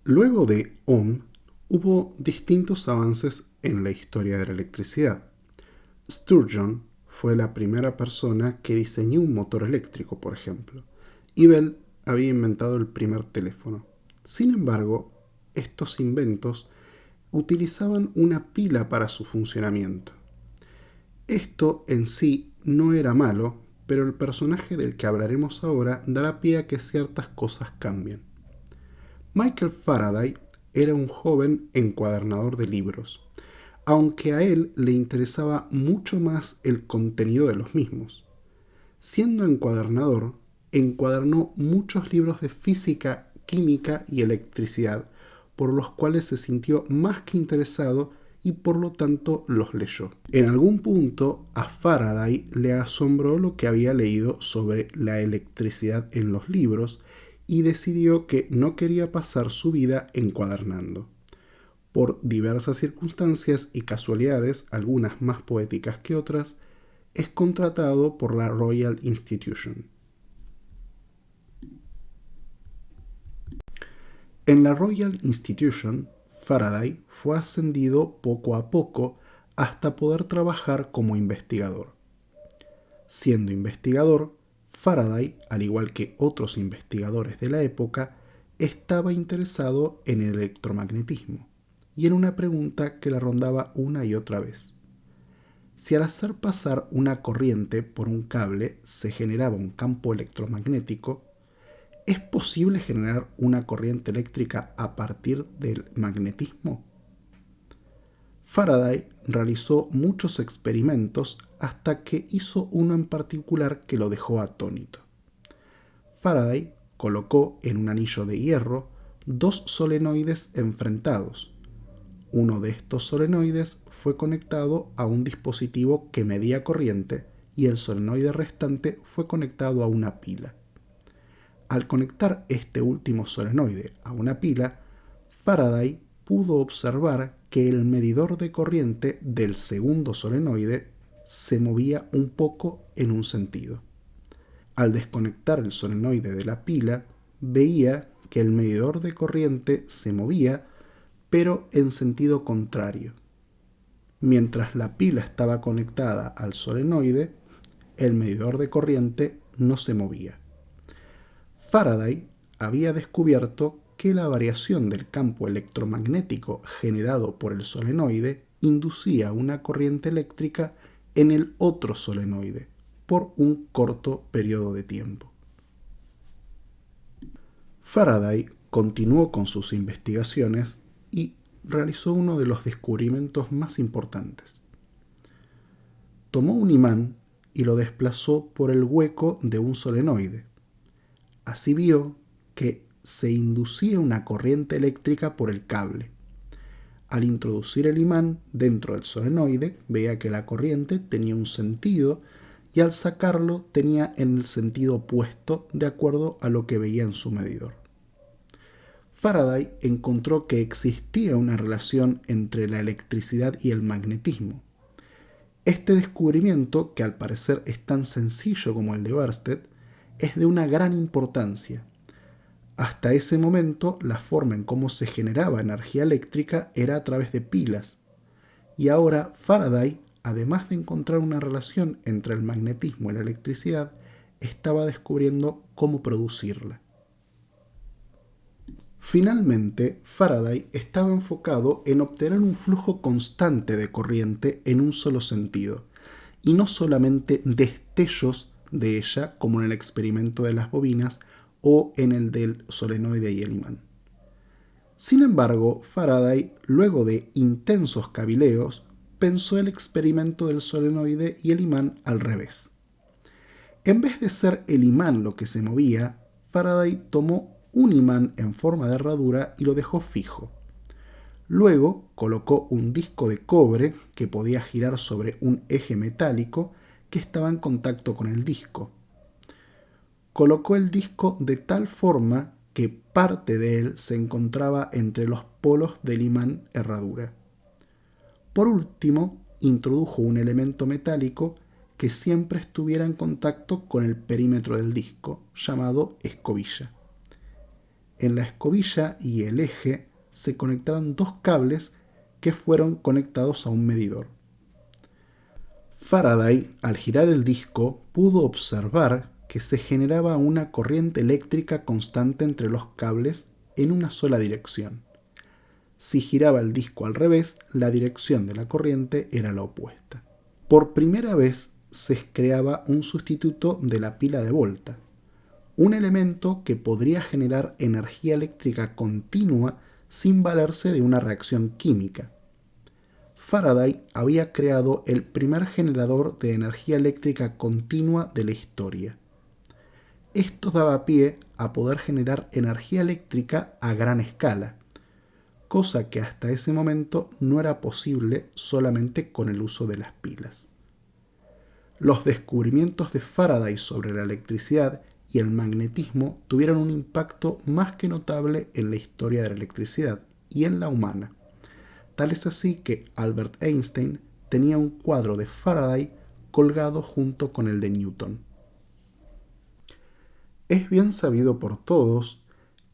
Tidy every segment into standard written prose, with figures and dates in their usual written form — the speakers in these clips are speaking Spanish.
Luego de Ohm, hubo distintos avances en la historia de la electricidad. Sturgeon fue la primera persona que diseñó un motor eléctrico, por ejemplo, y Bell había inventado el primer teléfono. Sin embargo, estos inventos utilizaban una pila para su funcionamiento. Esto en sí no era malo, pero el personaje del que hablaremos ahora dará pie a que ciertas cosas cambien. Michael Faraday era un joven encuadernador de libros, aunque a él le interesaba mucho más el contenido de los mismos. Siendo encuadernador, encuadernó muchos libros de física, química y electricidad, por los cuales se sintió más que interesado y por lo tanto los leyó. En algún punto a Faraday le asombró lo que había leído sobre la electricidad en los libros y decidió que no quería pasar su vida encuadernando. Por diversas circunstancias y casualidades, algunas más poéticas que otras, es contratado por la Royal Institution. En la Royal Institution, Faraday fue ascendido poco a poco hasta poder trabajar como investigador. Siendo investigador, Faraday, al igual que otros investigadores de la época, estaba interesado en el electromagnetismo y en una pregunta que la rondaba una y otra vez. Si al hacer pasar una corriente por un cable se generaba un campo electromagnético, ¿es posible generar una corriente eléctrica a partir del magnetismo? Faraday realizó muchos experimentos hasta que hizo uno en particular que lo dejó atónito. Faraday colocó en un anillo de hierro dos solenoides enfrentados. Uno de estos solenoides fue conectado a un dispositivo que medía corriente y el solenoide restante fue conectado a una pila. Al conectar este último solenoide a una pila, Faraday pudo observar que el medidor de corriente del segundo solenoide se movía un poco en un sentido. Al desconectar el solenoide de la pila, veía que el medidor de corriente se movía, pero en sentido contrario. Mientras la pila estaba conectada al solenoide, el medidor de corriente no se movía. Faraday había descubierto que la variación del campo electromagnético generado por el solenoide inducía una corriente eléctrica en el otro solenoide por un corto periodo de tiempo. Faraday continuó con sus investigaciones y realizó uno de los descubrimientos más importantes. Tomó un imán y lo desplazó por el hueco de un solenoide. Así vio que se inducía una corriente eléctrica por el cable. Al introducir el imán dentro del solenoide, veía que la corriente tenía un sentido y al sacarlo tenía en el sentido opuesto de acuerdo a lo que veía en su medidor. Faraday encontró que existía una relación entre la electricidad y el magnetismo. Este descubrimiento, que al parecer es tan sencillo como el de Ørsted, es de una gran importancia. Hasta ese momento, la forma en cómo se generaba energía eléctrica era a través de pilas, y ahora Faraday, además de encontrar una relación entre el magnetismo y la electricidad, estaba descubriendo cómo producirla. Finalmente, Faraday estaba enfocado en obtener un flujo constante de corriente en un solo sentido, y no solamente destellos de ella como en el experimento de las bobinas o en el del solenoide y el imán. Sin embargo, Faraday, luego de intensos cavileos, pensó el experimento del solenoide y el imán al revés. En vez de ser el imán lo que se movía, Faraday tomó un imán en forma de herradura y lo dejó fijo. Luego colocó un disco de cobre que podía girar sobre un eje metálico que estaba en contacto con el disco. Colocó el disco de tal forma que parte de él se encontraba entre los polos del imán herradura. Por último, introdujo un elemento metálico que siempre estuviera en contacto con el perímetro del disco, llamado escobilla. en la escobilla y el eje se conectaron dos cables que fueron conectados a un medidor. Faraday, al girar el disco, pudo observar que se generaba una corriente eléctrica constante entre los cables en una sola dirección. Si giraba el disco al revés, la dirección de la corriente era la opuesta. Por primera vez se creaba un sustituto de la pila de Volta, un elemento que podría generar energía eléctrica continua sin valerse de una reacción química. Faraday había creado el primer generador de energía eléctrica continua de la historia. Esto daba pie a poder generar energía eléctrica a gran escala, cosa que hasta ese momento no era posible solamente con el uso de las pilas. Los descubrimientos de Faraday sobre la electricidad y el magnetismo tuvieron un impacto más que notable en la historia de la electricidad y en la humana. Tal es así que Albert Einstein tenía un cuadro de Faraday colgado junto con el de Newton. Es bien sabido por todos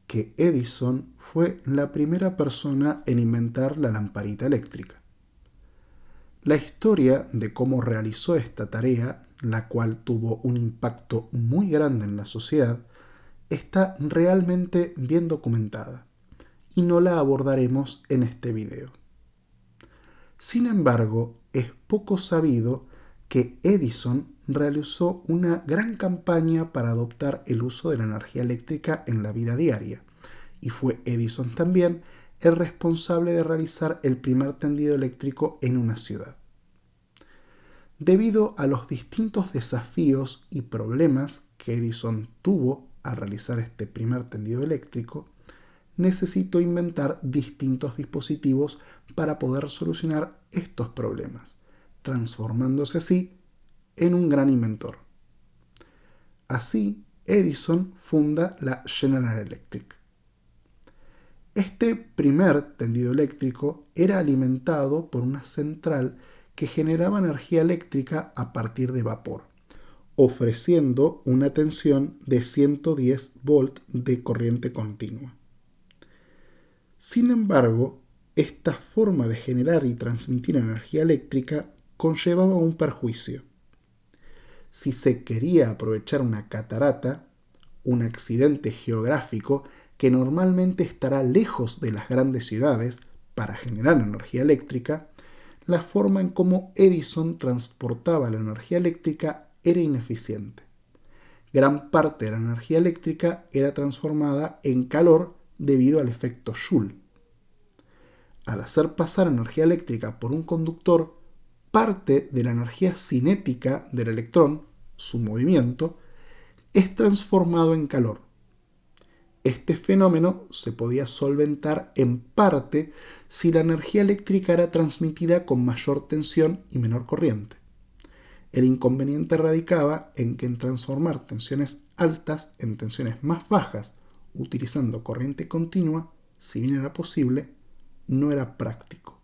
que Edison fue la primera persona en inventar la lamparita eléctrica. La historia de cómo realizó esta tarea, la cual tuvo un impacto muy grande en la sociedad, está realmente bien documentada y no la abordaremos en este video. Sin embargo, es poco sabido que Edison realizó una gran campaña para adoptar el uso de la energía eléctrica en la vida diaria, y fue Edison también el responsable de realizar el primer tendido eléctrico en una ciudad. Debido a los distintos desafíos y problemas que Edison tuvo al realizar este primer tendido eléctrico, necesitó inventar distintos dispositivos para poder solucionar estos problemas, transformándose así en un gran inventor. Así, Edison funda la General Electric. Este primer tendido eléctrico era alimentado por una central que generaba energía eléctrica a partir de vapor, ofreciendo una tensión de 110 volt de corriente continua. Sin embargo, esta forma de generar y transmitir energía eléctrica conllevaba un perjuicio. Si se quería aprovechar una catarata, un accidente geográfico que normalmente estará lejos de las grandes ciudades para generar energía eléctrica, la forma en cómo Edison transportaba la energía eléctrica era ineficiente. Gran parte de la energía eléctrica era transformada en calor debido al efecto Joule. Al hacer pasar energía eléctrica por un conductor, parte de la energía cinética del electrón, su movimiento, es transformado en calor. Este fenómeno se podía solventar en parte si la energía eléctrica era transmitida con mayor tensión y menor corriente. El inconveniente radicaba en que en transformar tensiones altas en tensiones más bajas, utilizando corriente continua, si bien era posible, no era práctico.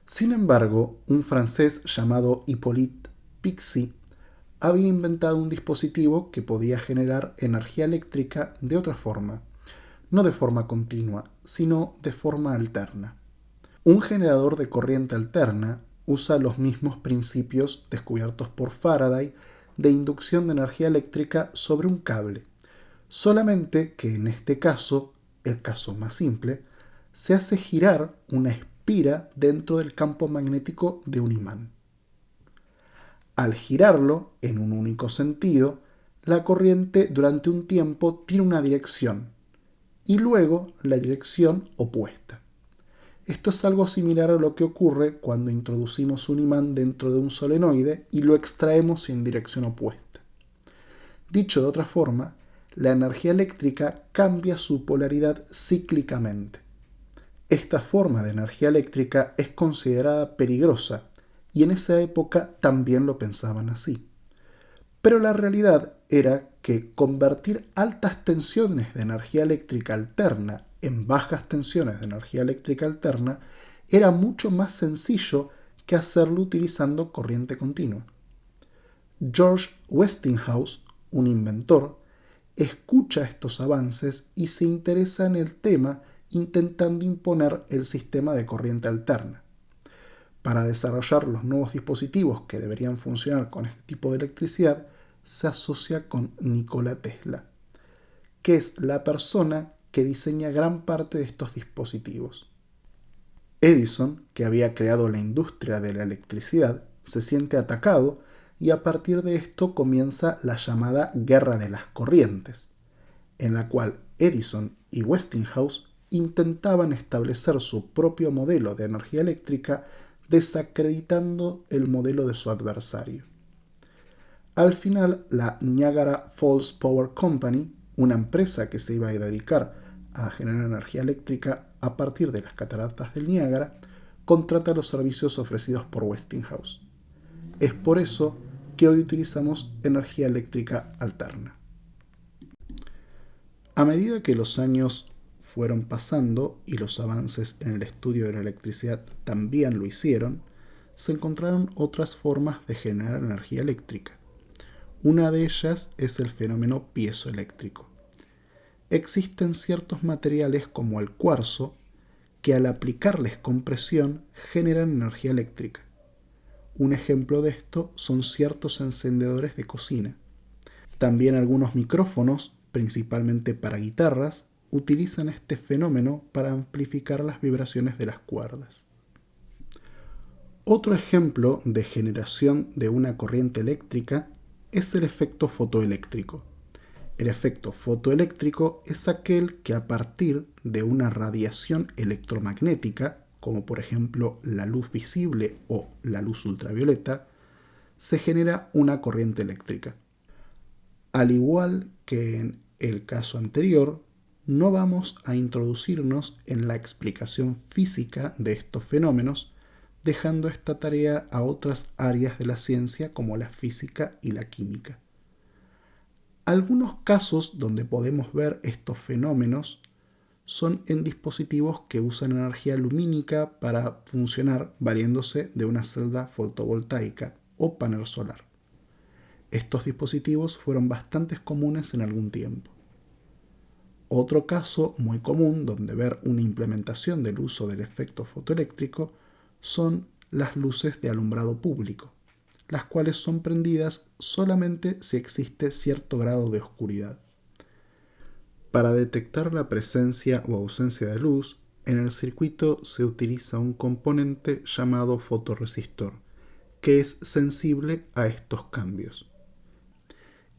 Sin embargo, un francés llamado Hippolyte Pixii había inventado un dispositivo que podía generar energía eléctrica de otra forma, no de forma continua, sino de forma alterna. Un generador de corriente alterna usa los mismos principios descubiertos por Faraday de inducción de energía eléctrica sobre un cable, solamente que en este caso, el caso más simple, se hace girar una espira dentro del campo magnético de un imán. Al girarlo en un único sentido, la corriente durante un tiempo tiene una dirección y luego la dirección opuesta. Esto es algo similar a lo que ocurre cuando introducimos un imán dentro de un solenoide y lo extraemos en dirección opuesta. Dicho de otra forma, la energía eléctrica cambia su polaridad cíclicamente. Esta forma de energía eléctrica es considerada peligrosa y en esa época también lo pensaban así. Pero la realidad era que convertir altas tensiones de energía eléctrica alterna en bajas tensiones de energía eléctrica alterna era mucho más sencillo que hacerlo utilizando corriente continua. George Westinghouse, un inventor, escucha estos avances y se interesa en el tema intentando imponer el sistema de corriente alterna. Para desarrollar los nuevos dispositivos que deberían funcionar con este tipo de electricidad, se asocia con Nikola Tesla, que es la persona que diseña gran parte de estos dispositivos. Edison, que había creado la industria de la electricidad, se siente atacado y a partir de esto comienza la llamada Guerra de las Corrientes, en la cual Edison y Westinghouse intentaban establecer su propio modelo de energía eléctrica desacreditando el modelo de su adversario. Al final, la Niagara Falls Power Company, una empresa que se iba a dedicar a generar energía eléctrica a partir de las cataratas del Niágara, contrata los servicios ofrecidos por Westinghouse. Es por eso que hoy utilizamos energía eléctrica alterna. A medida que los años fueron pasando y los avances en el estudio de la electricidad también lo hicieron, se encontraron otras formas de generar energía eléctrica. Una de ellas es el fenómeno piezoeléctrico. Existen ciertos materiales como el cuarzo que al aplicarles compresión generan energía eléctrica. Un ejemplo de esto son ciertos encendedores de cocina. También algunos micrófonos, principalmente para guitarras, utilizan este fenómeno para amplificar las vibraciones de las cuerdas. Otro ejemplo de generación de una corriente eléctrica es el efecto fotoeléctrico. El efecto fotoeléctrico es aquel que a partir de una radiación electromagnética, como por ejemplo la luz visible o la luz ultravioleta, se genera una corriente eléctrica. Al igual que en el caso anterior, no vamos a introducirnos en la explicación física de estos fenómenos, dejando esta tarea a otras áreas de la ciencia como la física y la química. Algunos casos donde podemos ver estos fenómenos son en dispositivos que usan energía lumínica para funcionar valiéndose de una celda fotovoltaica o panel solar. Estos dispositivos fueron bastante comunes en algún tiempo. Otro caso muy común donde ver una implementación del uso del efecto fotoeléctrico son las luces de alumbrado público, las cuales son prendidas solamente si existe cierto grado de oscuridad. Para detectar la presencia o ausencia de luz, en el circuito se utiliza un componente llamado fotorresistor, que es sensible a estos cambios.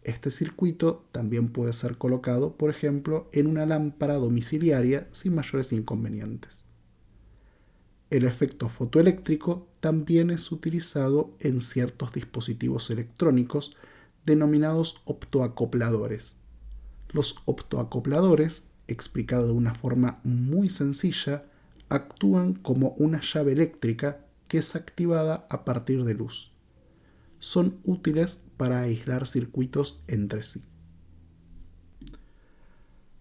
Este circuito también puede ser colocado, por ejemplo, en una lámpara domiciliaria sin mayores inconvenientes. El efecto fotoeléctrico también es utilizado en ciertos dispositivos electrónicos denominados optoacopladores. Los optoacopladores, explicado de una forma muy sencilla, actúan como una llave eléctrica que es activada a partir de luz. Son útiles para aislar circuitos entre sí.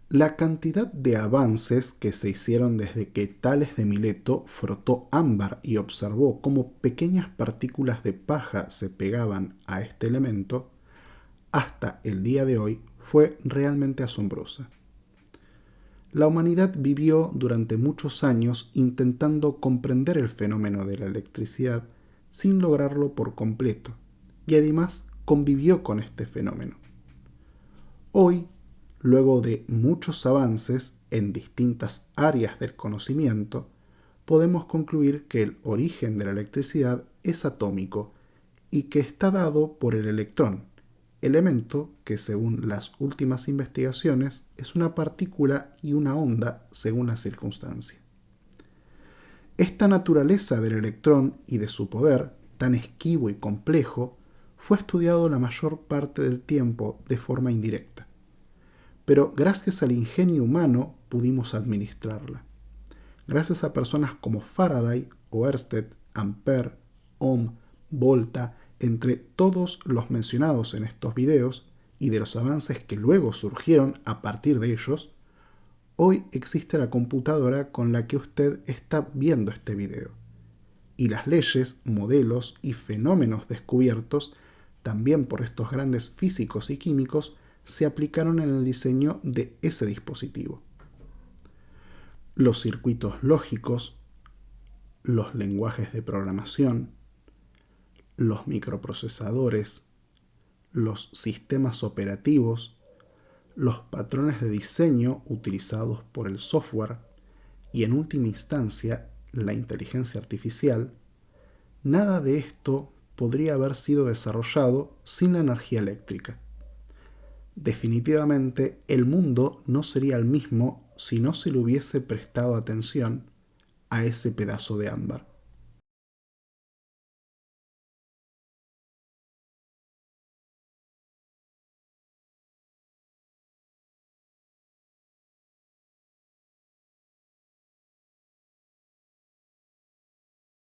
La cantidad de avances que se hicieron desde que Tales de Mileto frotó ámbar y observó cómo pequeñas partículas de paja se pegaban a este elemento, hasta el día de hoy fue realmente asombrosa. La humanidad vivió durante muchos años intentando comprender el fenómeno de la electricidad sin lograrlo por completo, y además convivió con este fenómeno. Hoy, luego de muchos avances en distintas áreas del conocimiento, podemos concluir que el origen de la electricidad es atómico y que está dado por el electrón, elemento que según las últimas investigaciones es una partícula y una onda según la circunstancia. Esta naturaleza del electrón y de su poder, tan esquivo y complejo, fue estudiado la mayor parte del tiempo de forma indirecta. Pero gracias al ingenio humano pudimos administrarla. Gracias a personas como Faraday, Oersted, Ampère, Ohm, Volta, entre todos los mencionados en estos videos y de los avances que luego surgieron a partir de ellos, hoy existe la computadora con la que usted está viendo este video. Y las leyes, modelos y fenómenos descubiertos, también por estos grandes físicos y químicos, se aplicaron en el diseño de ese dispositivo. Los circuitos lógicos, los lenguajes de programación, los microprocesadores, los sistemas operativos, los patrones de diseño utilizados por el software y, en última instancia, la inteligencia artificial, nada de esto podría haber sido desarrollado sin la energía eléctrica. Definitivamente, el mundo no sería el mismo si no se le hubiese prestado atención a ese pedazo de ámbar.